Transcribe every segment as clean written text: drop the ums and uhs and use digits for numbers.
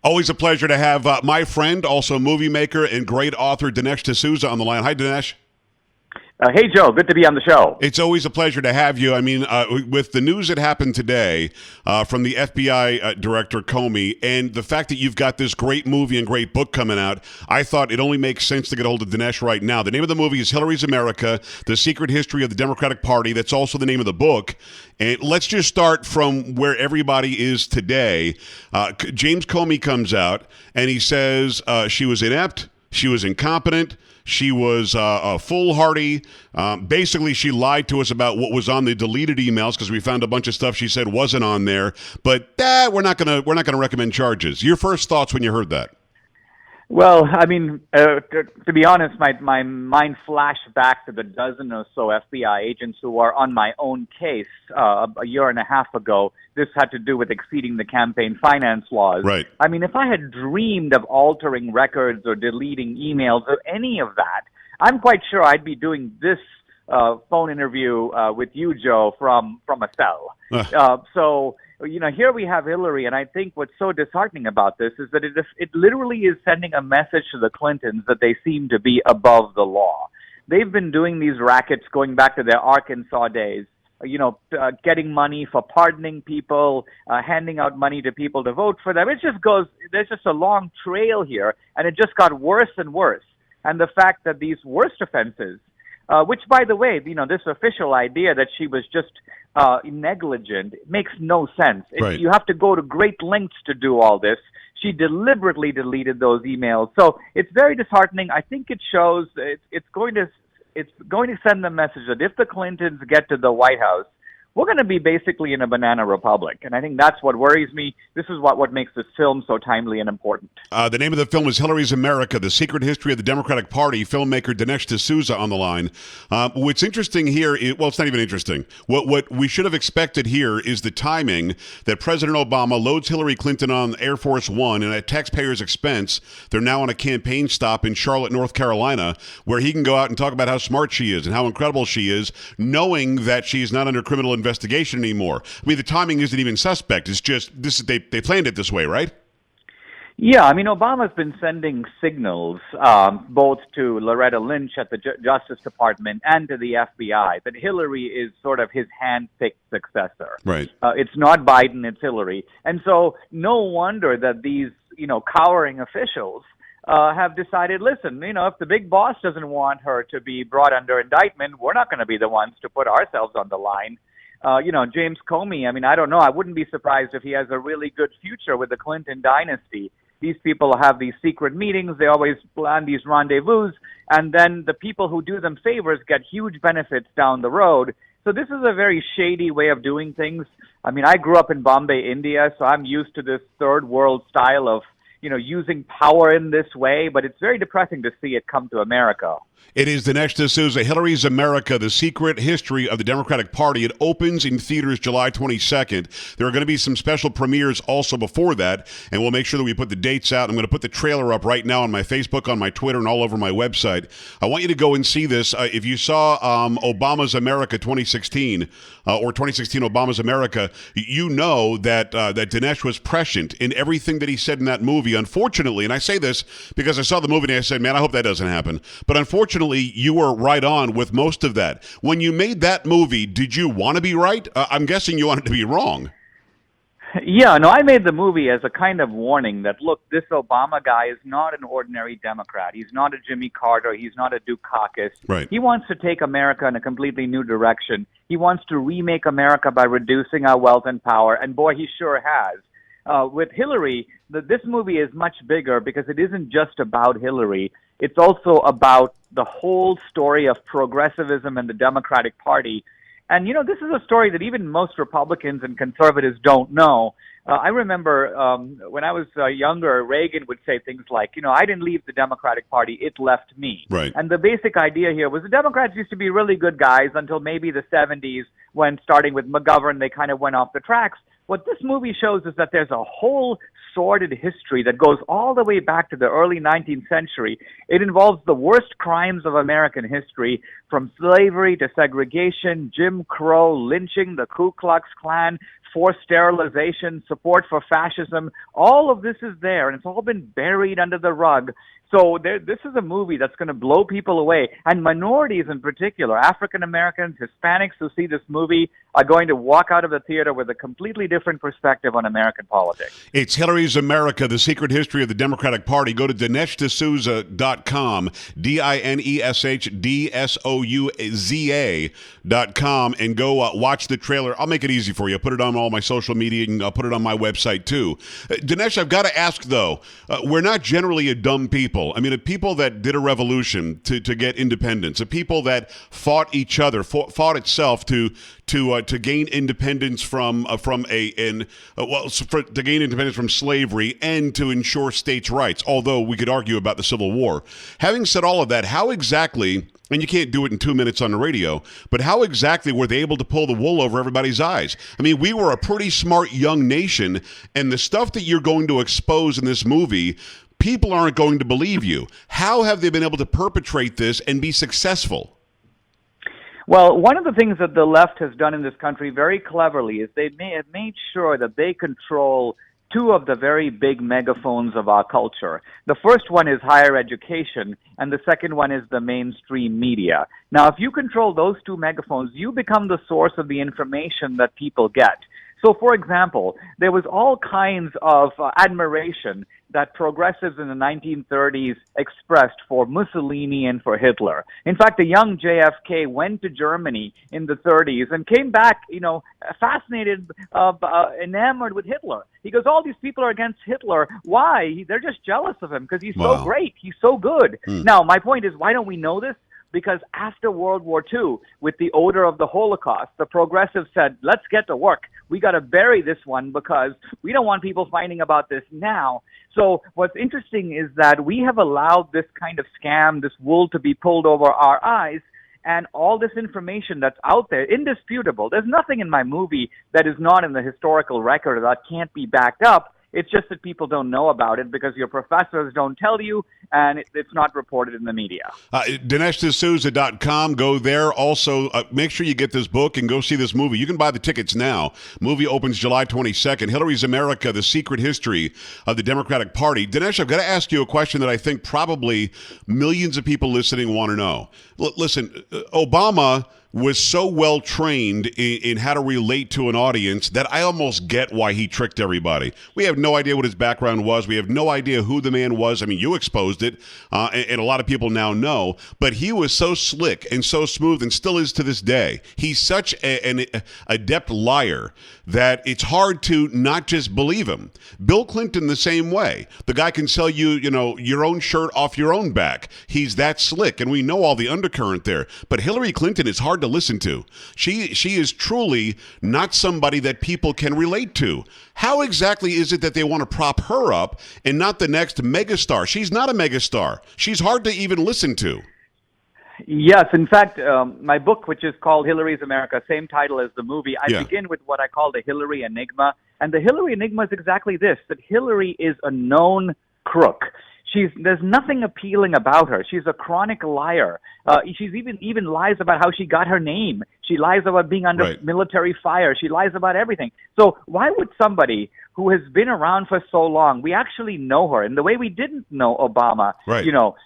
Always a pleasure to have my friend, also movie maker and great author, Dinesh D'Souza on the line. Hi, Dinesh. Hey, Joe. Good to be on the show. It's always a pleasure to have you. I mean, with the news that happened today from the FBI Director Comey and the fact that you've got this great movie and great book coming out, I thought it only makes sense to get a hold of Dinesh right now. The name of the movie is Hillary's America, The Secret History of the Democratic Party. That's also the name of the book. And let's just start from where everybody is today. James Comey comes out and he says she was inept, she was incompetent, she was foolhardy. Basically, she lied to us about what was on the deleted emails because we found a bunch of stuff she said wasn't on there. But we're not gonna recommend charges. Your first thoughts when you heard that? Well, I mean, to be honest, my mind flashed back to the dozen or so FBI agents who were on my own case a year and a half ago. This had to do with exceeding the campaign finance laws. Right. I mean, if I had dreamed of altering records or deleting emails or any of that, I'm quite sure I'd be doing this phone interview with you, Joe, from a cell. So, you know, here we have Hillary, and I think what's so disheartening about this is that it literally is sending a message to the Clintons that they seem to be above the law. They've been doing these rackets going back to their Arkansas days, getting money for pardoning people, handing out money to people to vote for them. There's just a long trail here, and it just got worse and worse. And the fact that these worst offenses, which, by the way, this official idea that she was just negligent makes no sense. Right. You have to go to great lengths to do all this. She deliberately deleted those emails. So it's very disheartening. I think it shows it's going to send the message that if the Clintons get to the White House, we're going to be basically in a banana republic. And I think that's what worries me. This is what makes this film so timely and important. The name of the film is Hillary's America, The Secret History of the Democratic Party. Filmmaker Dinesh D'Souza on the line. What's interesting here, it's not even interesting. What we should have expected here is the timing that President Obama loads Hillary Clinton on Air Force One, and at taxpayers' expense, they're now on a campaign stop in Charlotte, North Carolina, where he can go out and talk about how smart she is and how incredible she is, knowing that she's not under criminal investigation anymore. I mean, the timing isn't even suspect. It's just they planned it this way, right? Yeah, I mean, Obama's been sending signals both to Loretta Lynch at the Justice Department and to the FBI that Hillary is sort of his hand-picked successor. Right. It's not Biden, it's Hillary. And so no wonder that these, cowering officials have decided, listen, if the big boss doesn't want her to be brought under indictment, we're not going to be the ones to put ourselves on the line. James Comey, I mean, I don't know. I wouldn't be surprised if he has a really good future with the Clinton dynasty. These people have these secret meetings. They always plan these rendezvous. And then the people who do them favors get huge benefits down the road. So this is a very shady way of doing things. I mean, I grew up in Bombay, India, so I'm used to this third world style of, using power in this way. But it's very depressing to see it come to America. It is Dinesh D'Souza, Hillary's America, The Secret History of the Democratic Party. It opens in theaters July 22nd. There are going to be some special premieres also before that, and we'll make sure that we put the dates out. I'm going to put the trailer up right now on my Facebook, on my Twitter, and all over my website. I want you to go and see this. If you saw Obama's America 2016, or 2016 Obama's America, you know that Dinesh was prescient in everything that he said in that movie. Unfortunately, and I say this because I saw the movie and I said, man, I hope that doesn't happen. But unfortunately, you were right on with most of that. When you made that movie, did you want to be right? I'm guessing you wanted to be wrong. Yeah, no, I made the movie as a kind of warning that, look, this Obama guy is not an ordinary Democrat. He's not a Jimmy Carter. He's not a Dukakis. Right. He wants to take America in a completely new direction. He wants to remake America by reducing our wealth and power, and boy, he sure has. With Hillary, this movie is much bigger because it isn't just about Hillary. It's also about the whole story of progressivism and the Democratic Party. And, this is a story that even most Republicans and conservatives don't know. I remember when I was younger, Reagan would say things like, I didn't leave the Democratic Party, it left me. Right. And the basic idea here was the Democrats used to be really good guys until maybe the 70s when, starting with McGovern, they kind of went off the tracks. What this movie shows is that there's a whole sordid history that goes all the way back to the early 19th century. It involves the worst crimes of American history, from slavery to segregation, Jim Crow, lynching, the Ku Klux Klan, forced sterilization, support for fascism. All of this is there, and it's all been buried under the rug. So this is a movie that's going to blow people away, and minorities in particular, African Americans, Hispanics who see this movie are going to walk out of the theater with a completely different perspective on American politics. It's Hillary's America, The Secret History of the Democratic Party. Go to DineshD'Souza.com, DineshD'Souza.com, and go watch the trailer. I'll make it easy for you. I'll put it on all my social media, and I'll put it on my website, too. Dinesh, I've got to ask, though, we're not generally a dumb people. I mean, a people that did a revolution to get independence, a people that fought each other, fought itself to gain independence from slavery and to ensure states' rights. Although we could argue about the Civil War. Having said all of that, how exactly? And you can't do it in 2 minutes on the radio, but how exactly were they able to pull the wool over everybody's eyes? I mean, we were a pretty smart young nation, and the stuff that you're going to expose in this movie, people aren't going to believe you. How have they been able to perpetrate this and be successful? Well, one of the things that the left has done in this country very cleverly is they have made sure that they control two of the very big megaphones of our culture. The first one is higher education, and the second one is the mainstream media. Now, if you control those two megaphones, you become the source of the information that people get. So, for example, there was all kinds of admiration that progressives in the 1930s expressed for Mussolini and for Hitler. In fact, the young JFK went to Germany in the 30s and came back, fascinated, enamored with Hitler. He goes, all these people are against Hitler. Why? They're just jealous of him because he's so great. He's so good. Now, my point is, why don't we know this? Because after World War II, with the odor of the Holocaust, the progressives said, let's get to work. We got to bury this one because we don't want people finding about this now. So what's interesting is that we have allowed this kind of scam, this wool to be pulled over our eyes, and all this information that's out there, indisputable. There's nothing in my movie that is not in the historical record that can't be backed up. It's just that people don't know about it because your professors don't tell you, and it's not reported in the media. DineshD'Souza.com. Go there. Also, make sure you get this book and go see this movie. You can buy the tickets now. Movie opens July 22nd. Hillary's America, The Secret History of the Democratic Party. Dinesh, I've got to ask you a question that I think probably millions of people listening want to know. Listen, Obama was so well trained in how to relate to an audience that I almost get why he tricked everybody. We have no idea what his background was. We have no idea who the man was. I mean, you exposed it, and a lot of people now know. But he was so slick and so smooth, and still is to this day. He's such an adept liar that it's hard to not just believe him. Bill Clinton the same way. The guy can sell you, your own shirt off your own back. He's that slick, and we know all the undercurrent there. But Hillary Clinton is hard to listen to. She is truly not somebody that people can relate to. How exactly is it that they want to prop her up and not the next megastar? She's not a megastar. She's hard to even listen to. Yes, in fact, my book, which is called Hillary's America, same title as the movie, I begin with what I call the Hillary Enigma. And the Hillary Enigma is exactly this, that Hillary is a known crook. There's nothing appealing about her. She's a chronic liar. She's even lies about how she got her name. She lies about being under military fire. She lies about everything. So why would somebody who has been around for so long, we actually know her in the way we didn't know Obama,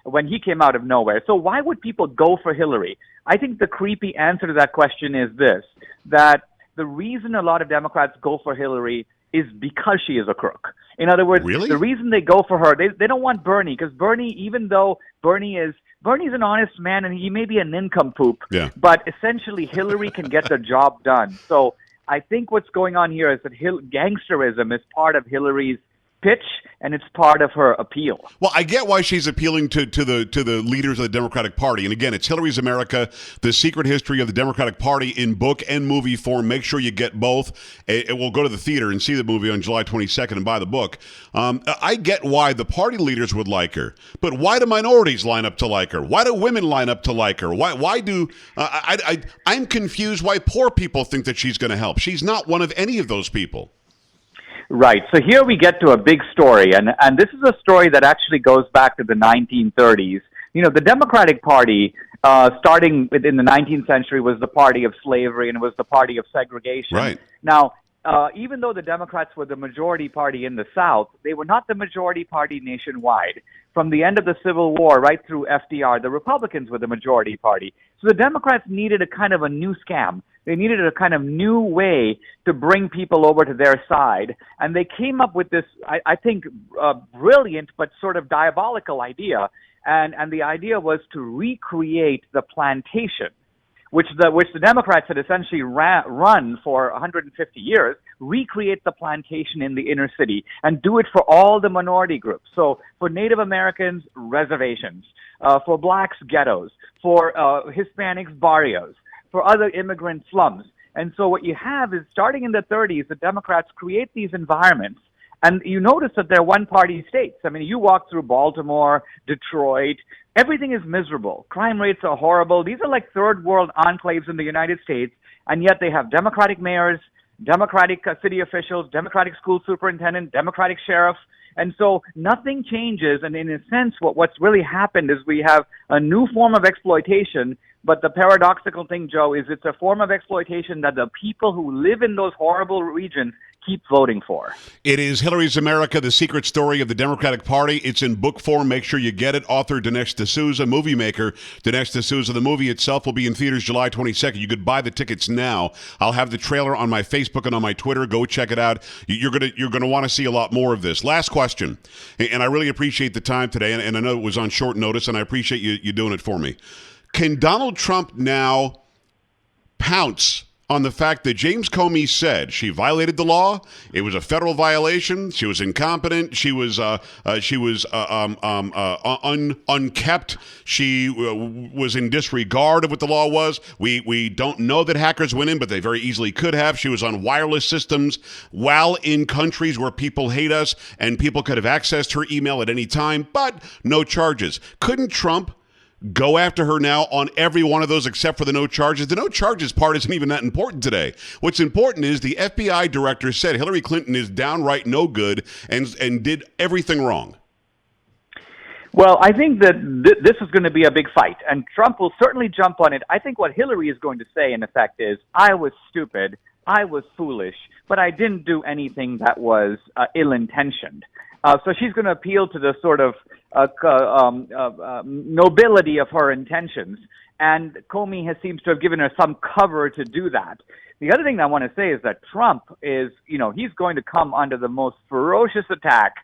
when he came out of nowhere. So why would people go for Hillary? I think the creepy answer to that question is this, that the reason a lot of Democrats go for Hillary is because she is a crook. In other words, the reason they go for her, they don't want Bernie, because Bernie, even though Bernie's an honest man and he may be a nincompoop, but essentially Hillary can get the job done. So I think what's going on here is that gangsterism is part of Hillary's pitch, and it's part of her appeal. Well, I get why she's appealing to the leaders of the Democratic Party. And again, it's Hillary's America, The Secret History of the Democratic Party in book and movie form. Make sure you get both. And we'll go to the theater and see the movie on July 22nd and buy the book. I get why the party leaders would like her, but why do minorities line up to like her? Why do women line up to like her? Why do I'm confused why poor people think that she's going to help. She's not one of any of those people. Right. So here we get to a big story, and this is a story that actually goes back to the 1930s. The Democratic Party, starting in the 19th century, was the party of slavery and it was the party of segregation. Right. Now, even though the Democrats were the majority party in the South, they were not the majority party nationwide. From the end of the Civil War right through FDR, the Republicans were the majority party. So the Democrats needed a kind of a new scam. They needed a kind of new way to bring people over to their side. And they came up with this, I think, brilliant but sort of diabolical idea. And the idea was to recreate the plantation, which the Democrats had essentially run for 150 years, recreate the plantation in the inner city and do it for all the minority groups. So for Native Americans, reservations, for blacks, ghettos, for Hispanics, barrios, for other immigrant slums. And so what you have is, starting in the 30s, the Democrats create these environments. And you notice that they're one-party states. I mean, you walk through Baltimore, Detroit, everything is miserable. Crime rates are horrible. These are like third world enclaves in the United States, and yet they have Democratic mayors, Democratic city officials, Democratic school superintendent, Democratic sheriffs. And so nothing changes. And in a sense, what's really happened is we have a new form of exploitation. But the paradoxical thing, Joe, is it's a form of exploitation that the people who live in those horrible regions keep voting for. It is Hillary's America, The Secret Story of the Democratic Party. It's in book form. Make sure you get it. Author Dinesh D'Souza, movie maker Dinesh D'Souza. The movie itself will be in theaters July 22nd. You could buy the tickets now. I'll have the trailer on my Facebook and on my Twitter. Go check it out. You're gonna want to see a lot more of this. Last question, and I really appreciate the time today, and I know it was on short notice, and I appreciate you doing it for me. Can Donald Trump now pounce on the fact that James Comey said she violated the law? It was a federal violation. She was incompetent. She was unkept. She was in disregard of what the law was. We don't know that hackers went in, but they very easily could have. She was on wireless systems while in countries where people hate us, and people could have accessed her email at any time, but no charges. Couldn't Trump go after her now on every one of those except for the no charges? The no charges part isn't even that important today. What's important is the FBI director said Hillary Clinton is downright no good and did everything wrong. Well, I think that this is going to be a big fight, and Trump will certainly jump on it. I think what Hillary is going to say, in effect, is, I was stupid, I was foolish, but I didn't do anything that was ill-intentioned. So she's going to appeal to the sort of nobility of her intentions, and Comey seems to have given her some cover to do that. The other thing I want to say is that Trump is, he's going to come under the most ferocious attack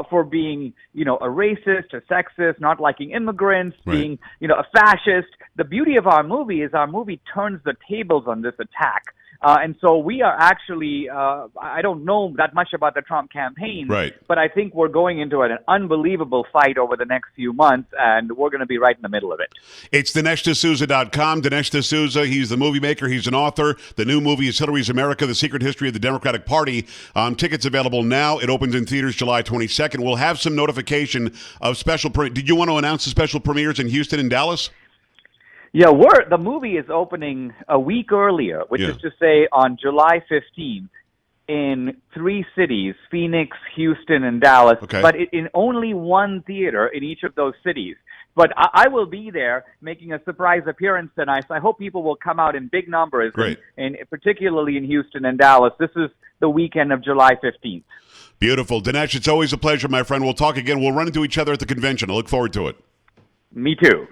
for being, a racist, a sexist, not liking immigrants, right, being, a fascist. The beauty of our movie is our movie turns the tables on this attack. And so we are actually, I don't know that much about the Trump campaign, right, but I think we're going into an unbelievable fight over the next few months, and we're going to be right in the middle of it. It's DineshD'Souza.com. Dinesh D'Souza, he's the movie maker, he's an author. The new movie is Hillary's America, The Secret History of the Democratic Party. Tickets available now. It opens in theaters July 22nd. We'll have some notification of special Did you want to announce the special premieres in Houston and Dallas? Yeah, the movie is opening a week earlier, which is to say on July 15th in 3 cities, Phoenix, Houston, and Dallas, but in only one theater in each of those cities. But I will be there making a surprise appearance tonight, so I hope people will come out in big numbers, and particularly in Houston and Dallas. This is the weekend of July 15th. Beautiful. Dinesh, it's always a pleasure, my friend. We'll talk again. We'll run into each other at the convention. I look forward to it. Me too.